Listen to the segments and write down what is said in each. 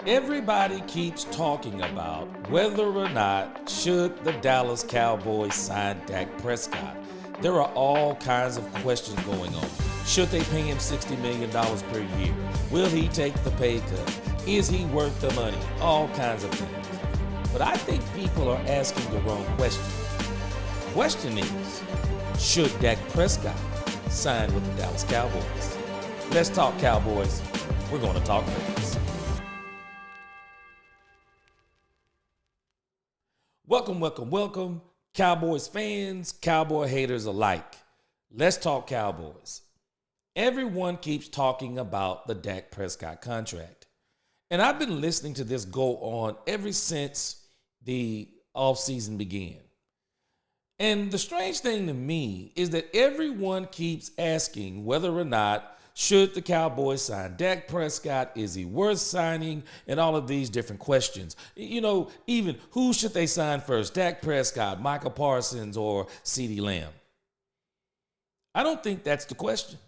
Everybody keeps talking about whether or not should the Dallas Cowboys sign Dak Prescott. There are all kinds of questions going on. Should they pay him $60 million per year? Will he take the pay cut? Is he worth the money? All kinds of things. But I think people are asking the wrong question. The question is, should Dak Prescott sign with the Dallas Cowboys? Let's talk Cowboys. We're going to talk Vegas. Welcome, Cowboys fans, Cowboy haters alike. Let's talk Cowboys. Everyone keeps talking about the Dak Prescott contract. And I've been listening to this go on ever since the offseason began. And the strange thing to me is that everyone keeps asking whether or not should the Cowboys sign Dak Prescott? Is he worth signing? And all of these different questions. You know, even who should they sign first? Dak Prescott, Micah Parsons, or CeeDee Lamb? I don't think that's the question.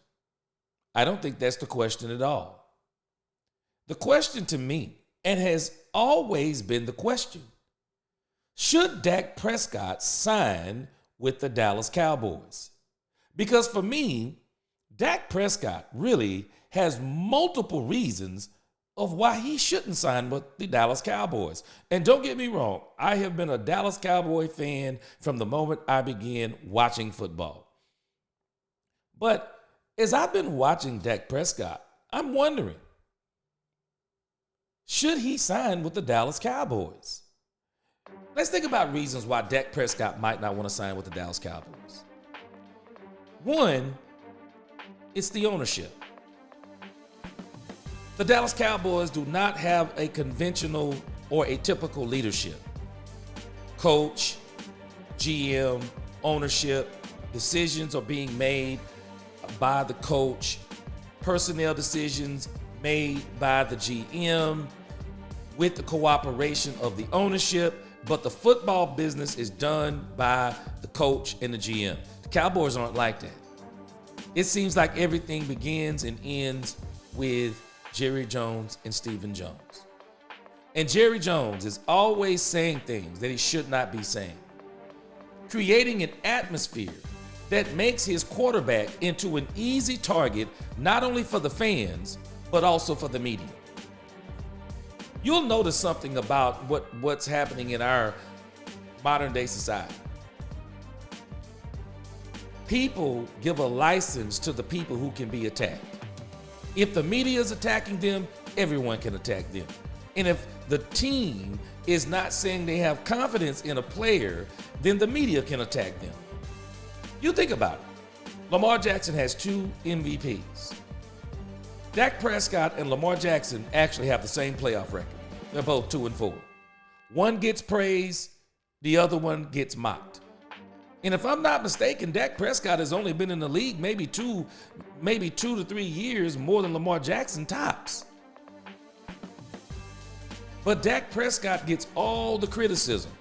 I don't think that's the question at all. The question to me, and has always been the question, should Dak Prescott sign with the Dallas Cowboys? Because for me, Dak Prescott really has multiple reasons of why he shouldn't sign with the Dallas Cowboys. And don't get me wrong, I have been a Dallas Cowboy fan from the moment I began watching football. But as I've been watching Dak Prescott, I'm wondering, should he sign with the Dallas Cowboys? Let's think about reasons why Dak Prescott might not want to sign with the Dallas Cowboys. One, it's the ownership. The Dallas Cowboys do not have a conventional or a typical leadership. Coach, GM, ownership, decisions are being made by the coach, personnel decisions made by the GM with the cooperation of the ownership, but the football business is done by the coach and the GM. The Cowboys aren't like that. It seems like everything begins and ends with Jerry Jones and Stephen Jones. And Jerry Jones is always saying things that he should not be saying, creating an atmosphere that makes his quarterback into an easy target, not only for the fans, but also for the media. You'll notice something about what's happening in our modern day society. People give a license to the people who can be attacked. If the media is attacking them, everyone can attack them. And if the team is not saying they have confidence in a player, then the media can attack them. You think about it. Lamar Jackson has 2 MVPs. Dak Prescott and Lamar Jackson actually have the same playoff record. They're both 2-4. One gets praise, the other one gets mocked. And if I'm not mistaken, Dak Prescott has only been in the league maybe two to 3 years more than Lamar Jackson tops. But Dak Prescott gets all the criticism.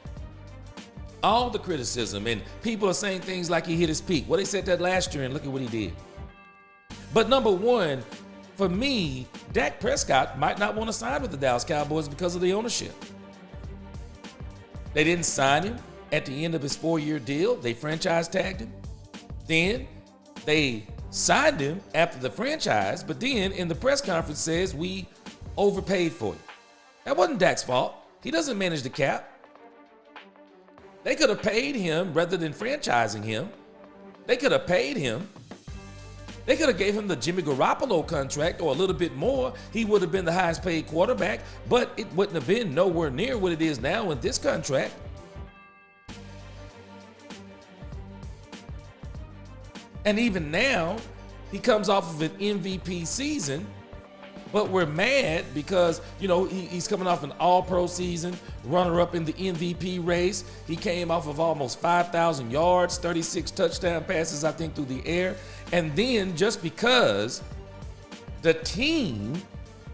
And people are saying things like he hit his peak. Well, they said that last year, and look at what he did. But number one, for me, Dak Prescott might not want to sign with the Dallas Cowboys because of the ownership. They didn't sign him at the end of his 4-year deal. They franchise tagged him. Then they signed him after the franchise, but then in the press conference says we overpaid for him. That wasn't Dak's fault. He doesn't manage the cap. They could have paid him rather than franchising him. They could have paid him. They could have gave him the Jimmy Garoppolo contract or a little bit more. He would have been the highest paid quarterback, but it wouldn't have been nowhere near what it is now in this contract. And even now, he comes off of an MVP season, but we're mad because, you know, he's coming off an all-pro season, runner-up in the MVP race. He came off of almost 5,000 yards, 36 touchdown passes, I think, through the air. And then just because the team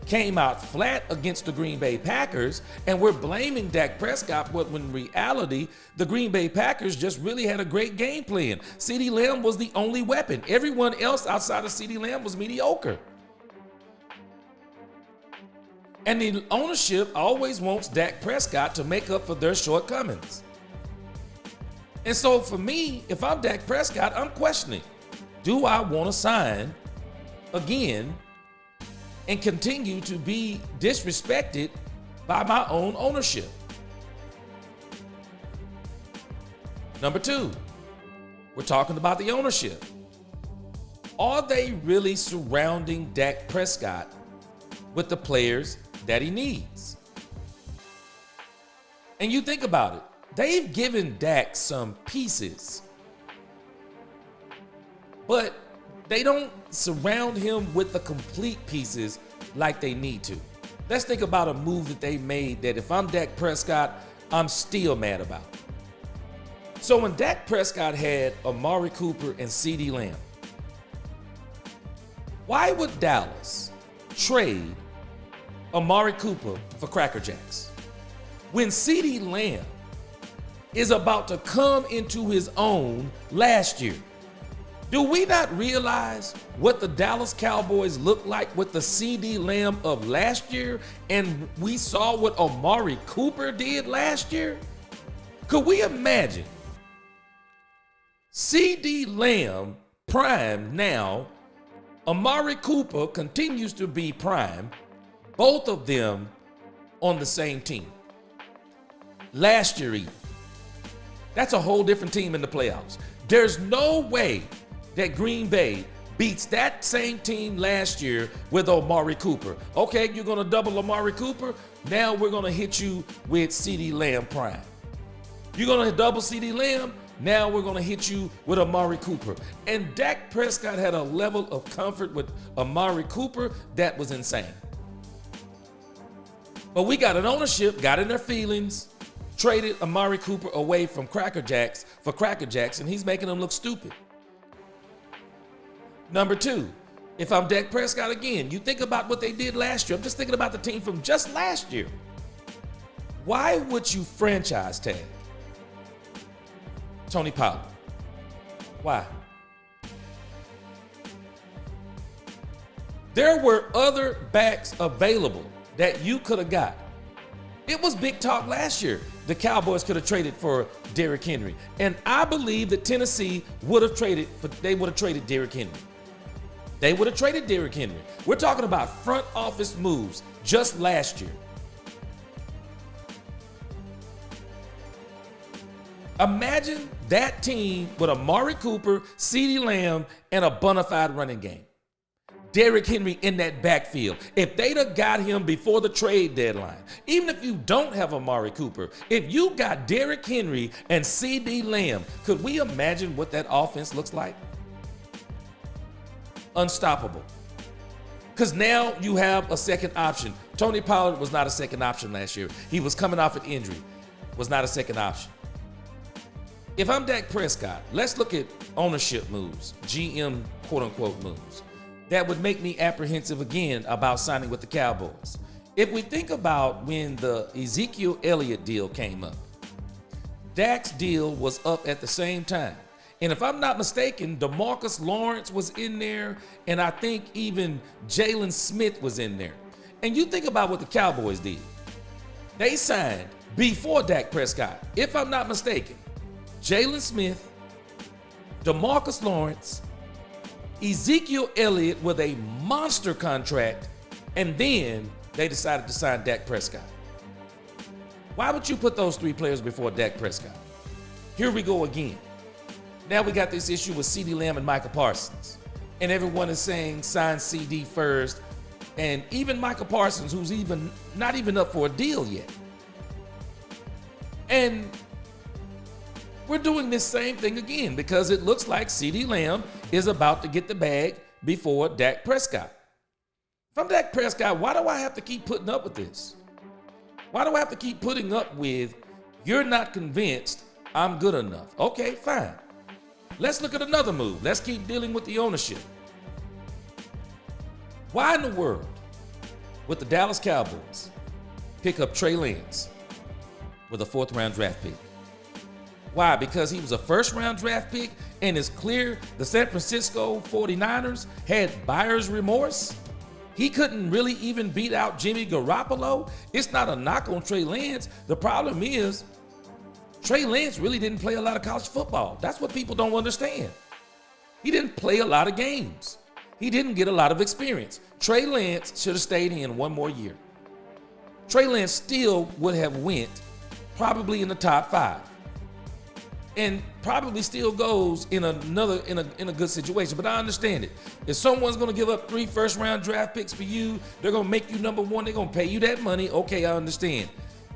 came out flat against the Green Bay Packers, and we're blaming Dak Prescott, but when in reality, the Green Bay Packers just really had a great game plan. CeeDee Lamb was the only weapon. Everyone else outside of CeeDee Lamb was mediocre. And the ownership always wants Dak Prescott to make up for their shortcomings. And so for me, if I'm Dak Prescott, I'm questioning, do I want to sign again and continue to be disrespected by my own ownership? Number two, we're talking about the ownership. Are they really surrounding Dak Prescott with the players that he needs? And you think about it, they've given Dak some pieces, but they don't surround him with the complete pieces like they need to. Let's think about a move that they made that if I'm Dak Prescott, I'm still mad about. So when Dak Prescott had Amari Cooper and CeeDee Lamb, why would Dallas trade Amari Cooper for Cracker Jacks when CeeDee Lamb is about to come into his own last year? Do we not realize what the Dallas Cowboys looked like with the CeeDee Lamb of last year, and we saw what Amari Cooper did last year? Could we imagine CeeDee Lamb prime now, Amari Cooper continues to be prime, both of them on the same team? Last year even. That's a whole different team in the playoffs. There's no way that Green Bay beats that same team last year with Amari Cooper. Okay, you're going to double Amari Cooper. Now we're going to hit you with CeeDee Lamb prime. You're going to double CeeDee Lamb. Now we're going to hit you with Amari Cooper. And Dak Prescott had a level of comfort with Amari Cooper that was insane. But we got an ownership, got in their feelings, traded Amari Cooper away from Cracker Jacks for Cracker Jacks, and he's making them look stupid. Number two, if I'm Dak Prescott again, you think about what they did last year. I'm just thinking about the team from just last year. Why would you franchise tag Tony Pollard? Why? There were other backs available that you could have got. It was big talk last year. The Cowboys could have traded for Derrick Henry. And I believe that Tennessee would have traded Derrick Henry. They would have traded Derrick Henry. We're talking about front office moves just last year. Imagine that team with Amari Cooper, CeeDee Lamb, and a bona fide running game. Derrick Henry in that backfield. If they'd have got him before the trade deadline, even if you don't have Amari Cooper, if you got Derrick Henry and CeeDee Lamb, could we imagine what that offense looks like? Unstoppable. Because now you have a second option. Tony Pollard was not a second option last year. He was coming off an injury. Was not a second option. If I'm Dak Prescott, let's look at ownership moves, GM quote-unquote moves, that would make me apprehensive again about signing with the Cowboys. If we think about when the Ezekiel Elliott deal came up, Dak's deal was up at the same time. And if I'm not mistaken, DeMarcus Lawrence was in there, and I think even Jalen Smith was in there. And you think about what the Cowboys did. They signed, before Dak Prescott, if I'm not mistaken, Jalen Smith, DeMarcus Lawrence, Ezekiel Elliott with a monster contract, and then they decided to sign Dak Prescott. Why would you put those three players before Dak Prescott? Here we go again. Now we got this issue with CeeDee Lamb and Micah Parsons. And everyone is saying sign CD first. And even Micah Parsons, who's not even up for a deal yet. And we're doing this same thing again because it looks like CeeDee Lamb is about to get the bag before Dak Prescott. If I'm Dak Prescott, why do I have to keep putting up with this? Why do I have to keep putting up with, you're not convinced I'm good enough? Okay, fine. Let's look at another move. Let's keep dealing with the ownership. Why in the world would the Dallas Cowboys pick up Trey Lance with a 4th round draft pick? Why? Because he was a 1st round draft pick, and it's clear the San Francisco 49ers had buyer's remorse? He couldn't really even beat out Jimmy Garoppolo. It's not a knock on Trey Lance. The problem is Trey Lance really didn't play a lot of college football. That's what people don't understand. He didn't play a lot of games. He didn't get a lot of experience. Trey Lance should have stayed in one more year. Trey Lance still would have went probably in the top 5. And probably still goes in a good situation. But I understand it. If someone's going to give up 3 first-round draft picks for you, they're going to make you number 1. They're going to pay you that money. Okay, I understand.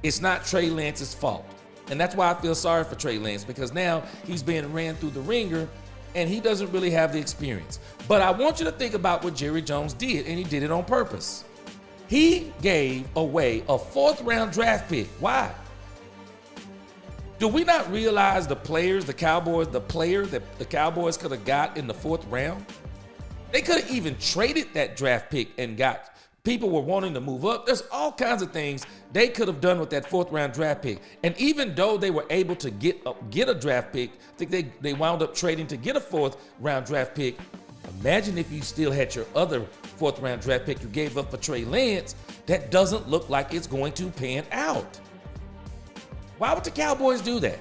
It's not Trey Lance's fault. And that's why I feel sorry for Trey Lance, because now he's being ran through the ringer and he doesn't really have the experience. But I want you to think about what Jerry Jones did, and he did it on purpose. He gave away a 4th-round draft pick. Why? Do we not realize the players, the Cowboys, the player that the Cowboys could have got in the 4th round? They could have even traded that draft pick and got, people were wanting to move up. There's all kinds of things they could have done with that 4th round draft pick. And even though they were able to get a draft pick, I think they wound up trading to get a 4th round draft pick. Imagine if you still had your other 4th round draft pick you gave up for Trey Lance. That doesn't look like it's going to pan out. Why would the Cowboys do that?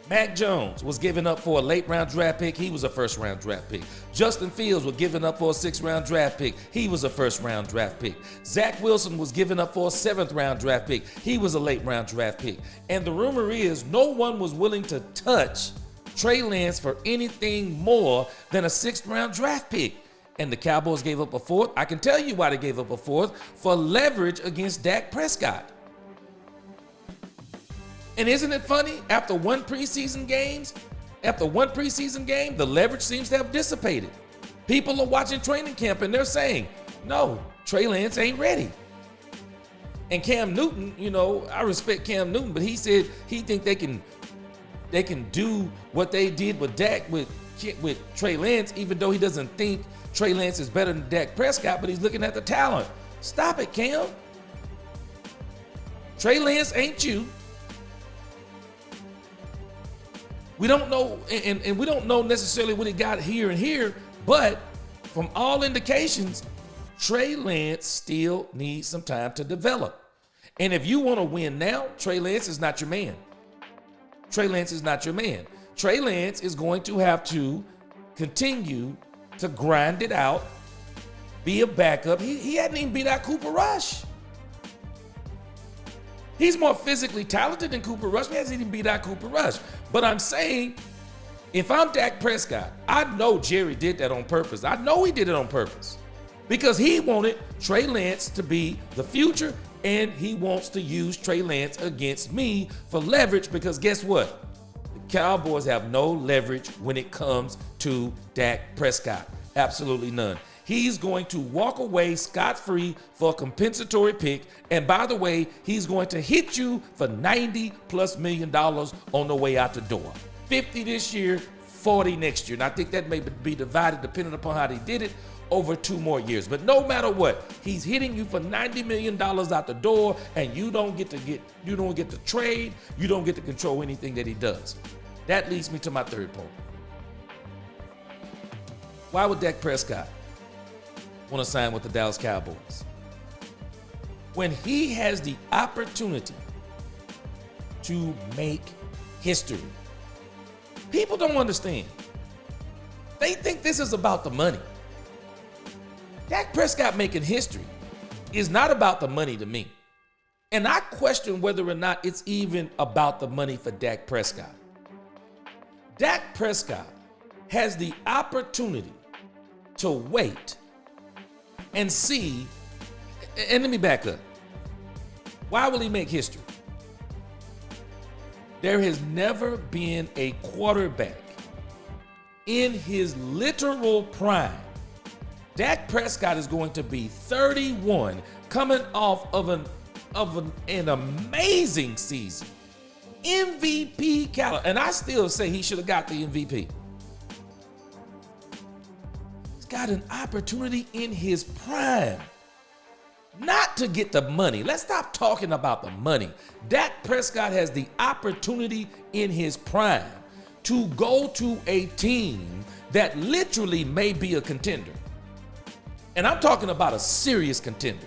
Mac Jones was given up for a late-round draft pick. He was a first-round draft pick. Justin Fields was given up for a 6th-round draft pick. He was a first-round draft pick. Zach Wilson was given up for a 7th-round draft pick. He was a late-round draft pick. And the rumor is no one was willing to touch Trey Lance for anything more than a 6th-round draft pick. And the Cowboys gave up a 4th. I can tell you why they gave up a 4th: for leverage against Dak Prescott. And isn't it funny? After one preseason game, the leverage seems to have dissipated. People are watching training camp and they're saying, no, Trey Lance ain't ready. And Cam Newton, I respect Cam Newton, but he said he think they can do what they did with Dak with Trey Lance, even though he doesn't think Trey Lance is better than Dak Prescott, but he's looking at the talent. Stop it, Cam. Trey Lance ain't you. We don't know, and we don't know necessarily what he got here and here, but from all indications, Trey Lance still needs some time to develop. And if you want to win now, Trey Lance is not your man. Trey Lance is not your man. Trey Lance is going to have to continue to grind it out, be a backup. He hadn't even beat out Cooper Rush. He's more physically talented than Cooper Rush. He hasn't even beat out Cooper Rush. But I'm saying, if I'm Dak Prescott, I know Jerry did that on purpose. I know he did it on purpose because he wanted Trey Lance to be the future, and he wants to use Trey Lance against me for leverage, because guess what? The Cowboys have no leverage when it comes to Dak Prescott. Absolutely none. He's going to walk away scot-free for a compensatory pick. And by the way, he's going to hit you for $90+ million on the way out the door. 50 this year, 40 next year. And I think that may be divided, depending upon how they did it, over 2 more years. But no matter what, he's hitting you for $90 million out the door, and you don't get to trade, you don't get to control anything that he does. That leads me to my 3rd point. Why would Dak Prescott want to sign with the Dallas Cowboys when he has the opportunity to make history? People don't understand. They think this is about the money. Dak Prescott making history is not about the money to me. And I question whether or not it's even about the money for Dak Prescott. Dak Prescott has the opportunity to wait and see, and let me back up. Why will he make history? There has never been a quarterback in his literal prime. Dak Prescott is going to be 31, coming off of an amazing season. MVP caliber, and I still say he should have got the MVP. Got an opportunity in his prime not to get the money. Let's stop talking about the money. Dak Prescott has the opportunity in his prime to go to a team that literally may be a contender. And I'm talking about a serious contender.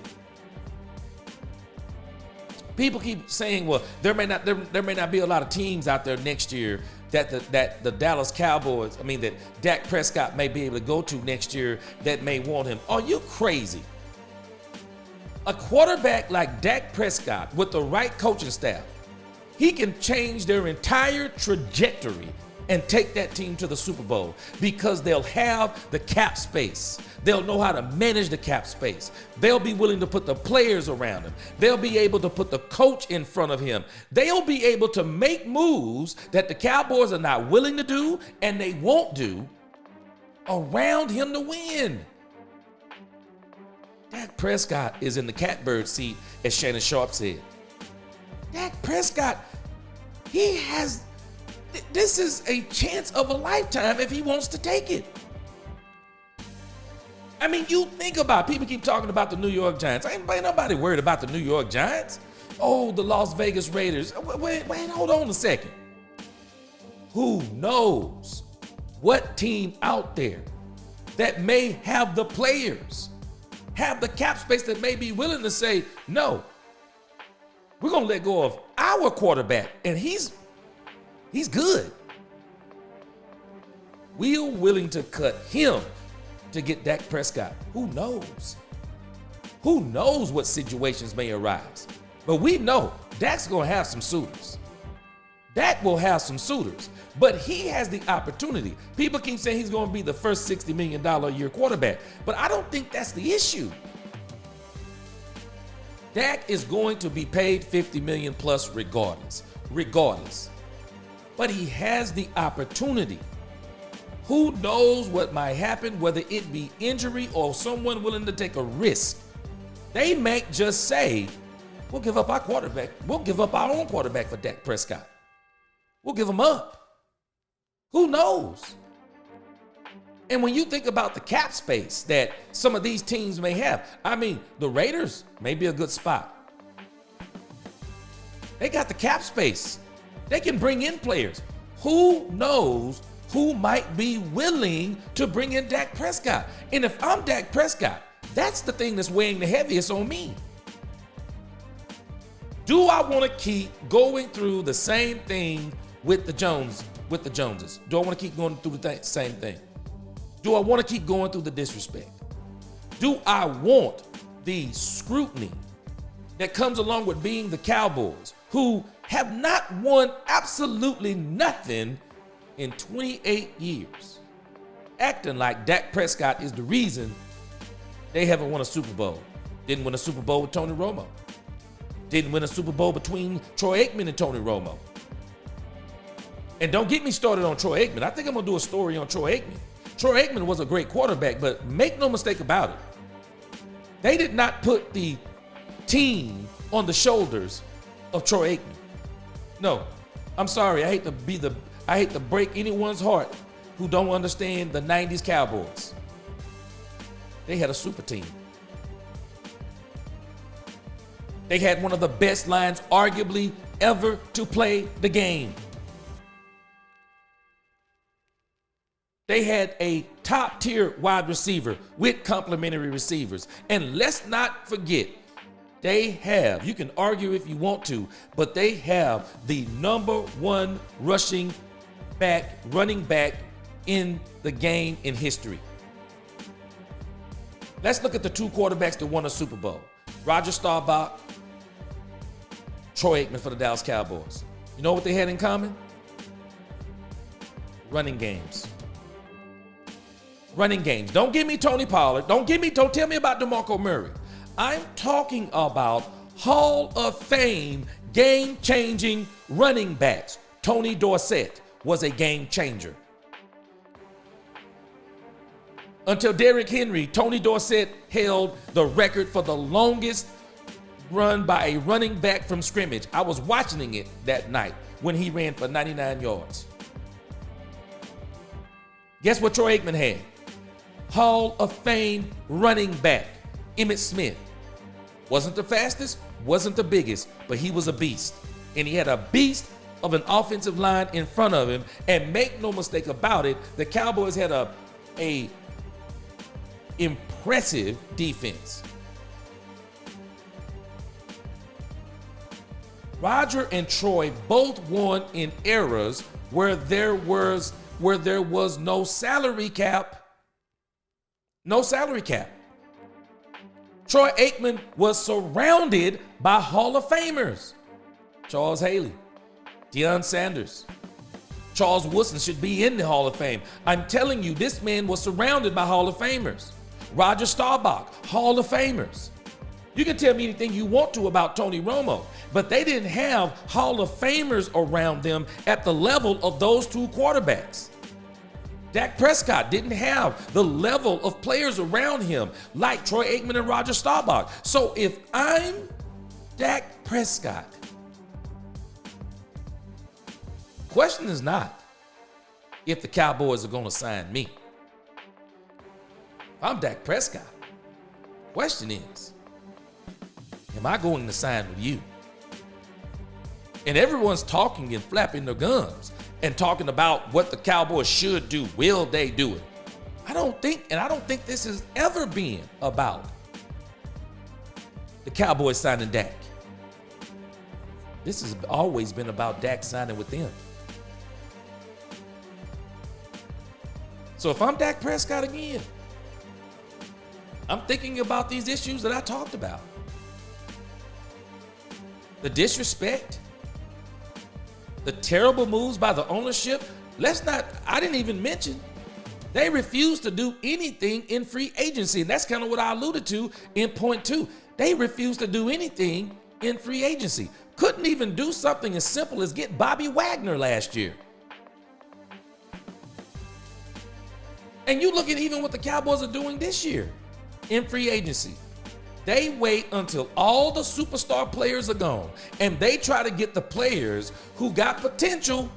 People keep saying, well, there may not be a lot of teams out there next year that the Dallas Cowboys, that Dak Prescott may be able to go to next year that may want him. Are you crazy? A quarterback like Dak Prescott with the right coaching staff, he can change their entire trajectory and take that team to the Super Bowl because they'll have the cap space. They'll know how to manage the cap space. They'll be willing to put the players around him. They'll be able to put the coach in front of him. They'll be able to make moves that the Cowboys are not willing to do and they won't do around him to win. Dak Prescott is in the catbird seat, as Shannon Sharpe said. Dak Prescott, this is a chance of a lifetime if he wants to take it. You think about it. People keep talking about the New York Giants. Ain't nobody worried about the New York Giants. Oh, the Las Vegas Raiders. Wait, hold on a second. Who knows what team out there that may have the players, have the cap space that may be willing to say, no, we're going to let go of our quarterback, and he's good. We're willing to cut him to get Dak Prescott. Who knows? Who knows what situations may arise? But we know Dak's going to have some suitors. Dak will have some suitors, but he has the opportunity. People keep saying he's going to be the first $60 million a year quarterback, but I don't think that's the issue. Dak is going to be paid $50 million plus regardless. But he has the opportunity. Who knows what might happen, whether it be injury or someone willing to take a risk. They may just say, we'll give up our quarterback. We'll give up our own quarterback for Dak Prescott. We'll give him up. Who knows? And when you think about the cap space that some of these teams may have, the Raiders may be a good spot. They got the cap space. They can bring in players. Who knows who might be willing to bring in Dak Prescott? And if I'm Dak Prescott, that's the thing that's weighing the heaviest on me. Do I want to keep going through the same thing with the Joneses? Do I want to keep going through the same thing? Do I want to keep going through the disrespect? Do I want the scrutiny that comes along with being the Cowboys, who have not won absolutely nothing in 28 years, acting like Dak Prescott is the reason they haven't won a Super Bowl? Didn't win a Super Bowl with Tony Romo. Didn't win a Super Bowl between Troy Aikman and Tony Romo. And don't get me started on Troy Aikman. I think I'm going to do a story on Troy Aikman. Troy Aikman was a great quarterback, but make no mistake about it. They did not put the team on the shoulders of Troy Aikman. No, I'm sorry. I hate to break anyone's heart who don't understand the 90s Cowboys. They had a super team. They had one of the best lines arguably ever to play the game. They had a top-tier wide receiver with complementary receivers. And let's not forget, they have, you can argue if you want to, but they have the number one running back in the game in history. Let's look at the two quarterbacks that won a Super Bowl. Roger Staubach, Troy Aikman for the Dallas Cowboys. You know what they had in common? Running games. Running games. Don't give me Tony Pollard. Don't tell me about DeMarco Murray. I'm talking about Hall of Fame game-changing running backs. Tony Dorsett was a game changer. Until Derrick Henry, Tony Dorsett held the record for the longest run by a running back from scrimmage. I was watching it that night when he ran for 99 yards. Guess what Troy Aikman had? Hall of Fame running back, Emmitt Smith. Wasn't the fastest, wasn't the biggest, but he was a beast. And he had a beast of an offensive line in front of him. And make no mistake about it, the Cowboys had impressive defense. Roger and Troy both won in eras where there was no salary cap. No salary cap. Troy Aikman was surrounded by Hall of Famers. Charles Haley, Deion Sanders, Charles Woodson should be in the Hall of Fame. I'm telling you, this man was surrounded by Hall of Famers. Roger Staubach, Hall of Famers. You can tell me anything you want to about Tony Romo, but they didn't have Hall of Famers around them at the level of those two quarterbacks. Dak Prescott didn't have the level of players around him like Troy Aikman and Roger Staubach. So if I'm Dak Prescott, question is not if the Cowboys are going to sign me. If I'm Dak Prescott, question is, am I going to sign with you? And everyone's talking and flapping their gums and talking about what the Cowboys should do. Will they do it? I don't think this has ever been about the Cowboys signing Dak. This has always been about Dak signing with them. So if I'm Dak Prescott again, I'm thinking about these issues that I talked about. The disrespect, the terrible moves by the ownership. I didn't even mention, they refused to do anything in free agency. And that's kind of what I alluded to in point 2. They refused to do anything in free agency. Couldn't even do something as simple as get Bobby Wagner last year. And you look at even what the Cowboys are doing this year in free agency. They wait until all the superstar players are gone, and they try to get the players who got potential,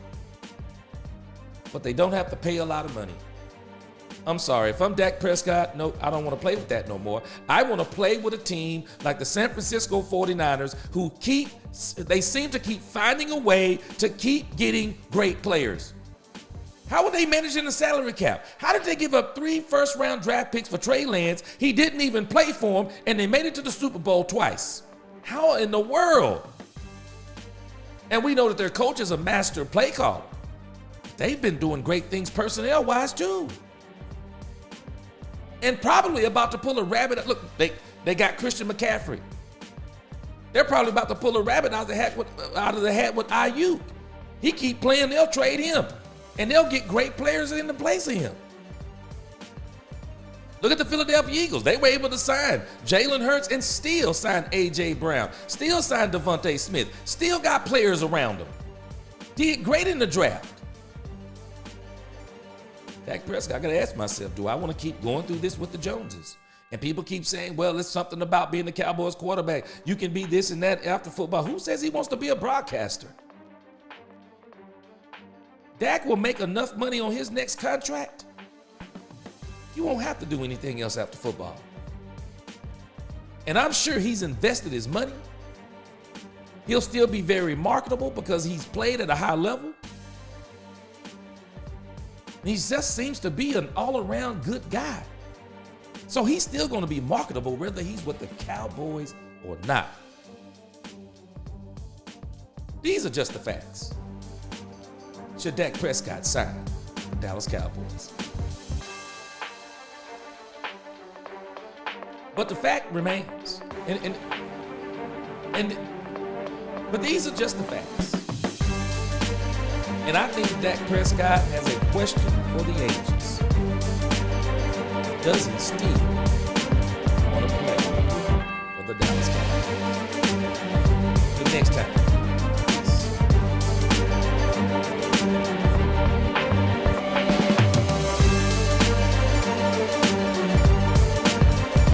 but they don't have to pay a lot of money. I'm sorry, if I'm Dak Prescott, no, I don't want to play with that no more. I want to play with a team like the San Francisco 49ers who they seem to keep finding a way to keep getting great players. How are they managing the salary cap? How did they give up 3 first-round draft picks for Trey Lance? He didn't even play for them, and they made it to the Super Bowl twice. How in the world? And we know that their coach is a master play caller. They've been doing great things personnel-wise, too. And probably about to pull a rabbit. Look, they got Christian McCaffrey. They're probably about to pull a rabbit out of the hat with Ayuk. He keep playing, they'll trade him. And they'll get great players in the place of him. Look at the Philadelphia Eagles. They were able to sign Jalen Hurts and still sign A.J. Brown. Still signed Devontae Smith. Still got players around them. Did great in the draft. Dak Prescott, I got to ask myself, do I want to keep going through this with the Joneses? And people keep saying, well, it's something about being the Cowboys quarterback. You can be this and that after football. Who says he wants to be a broadcaster? Dak will make enough money on his next contract. You won't have to do anything else after football. And I'm sure he's invested his money. He'll still be very marketable because he's played at a high level. And he just seems to be an all-around good guy. So he's still going to be marketable whether he's with the Cowboys or not. These are just the facts. Should Dak Prescott sign the Dallas Cowboys? But the fact remains, but these are just the facts. And I think Dak Prescott has a question for the ages. Does he still want to play